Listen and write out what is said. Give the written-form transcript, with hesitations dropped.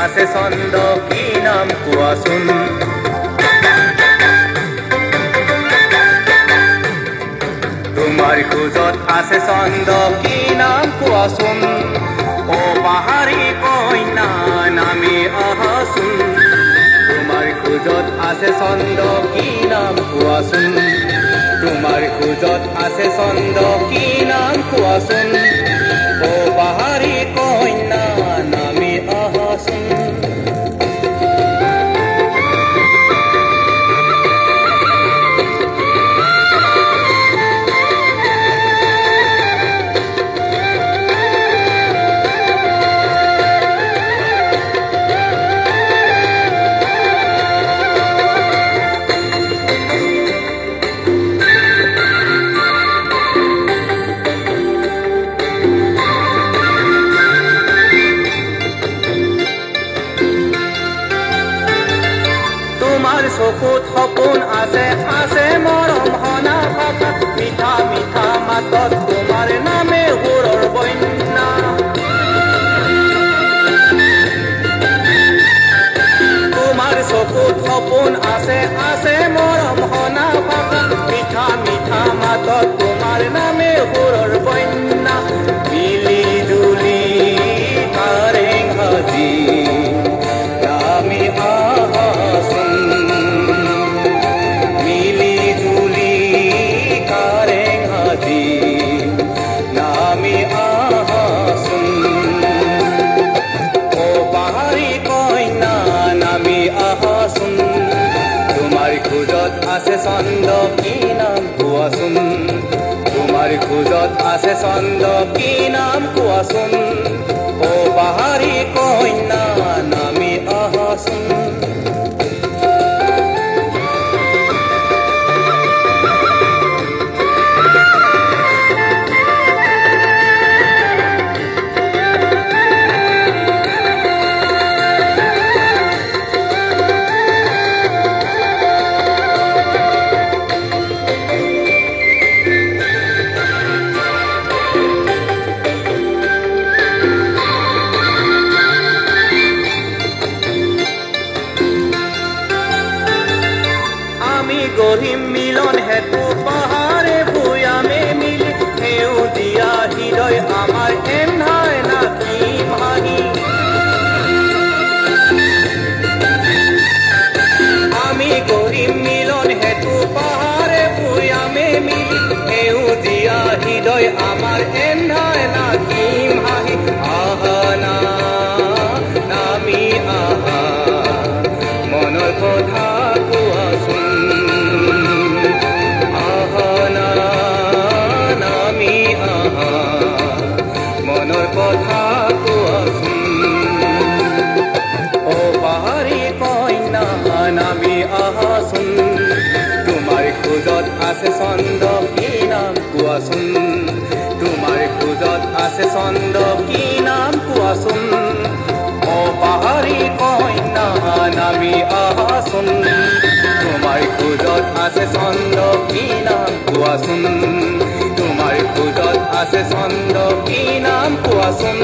আছে ছন্দ কি নাম কোৱাচোন তোমাৰ খোজত আছে ছন্দ কি নাম কোৱাচোন ও পাহাৰী কইনা নামি আহাচোন তোমাৰ খোজত আছে ছন্দ কি নাম কোৱাচোন তোমাৰ খোজত আছে ছন্দ কি নাম কোৱাচোন ও পাহাৰী কইনা নামি আহাচোন তোমাৰ চকুত সপোন আছে আছে মৰম হনা ভাষা মিঠা মিঠা মাতত তোমাৰ নামে সুৰৰ বন্যা তোমাৰ চকুত সপোন আছে আছে মৰম হনা ভাষা মিঠা মিঠা মাতত তোমাৰ নামে সুৰৰ বন্যা মিলি জুলি কাৰেং হাজি নামি আহাচোন মিলি জুলি কাৰেং হাজি নামি আহাচোন ও পাহাৰী কইনা নামি আহাচোন তোমাৰ খোজত আছে ছন্দ কি নাম কোৱাচোন তোমাৰ খোজত আছে ছন্দ কি নাম কোৱাচোন ও পাহাৰী কইনা নামি আহাচোন গঢ়িম মিলন হেতু পাহাৰে ভূঞামে মিলি সেউজীয়া হৃদয় আমাৰ এন্ধাই নাকিম হাঁহি আমি গঢ়িম মিলন হেতু পাহাৰে ভূঞামে মিলি সেউজীয়া হৃদয় আমাৰ এন্ধাই নাকিম হাঁহি আহা না নামি আহা মনৰ কথা কোৱাচোন মনৰ কথা কোৱাচোন ও পাহাৰী কইনা নামি আহাচোন তোমাৰ খোজত আছে ছন্দ কি নাম কোৱাচোন তোমাৰ খোজত আছে ছন্দ কি নাম কোৱাচোন ও পাহাৰী কইনা নামি আহাচোন তোমাৰ খোজত আছে ছন্দ কি নাম কোৱাচোন তোমাৰ খোজত আছে ছন্দ কি নাম কোৱাচোন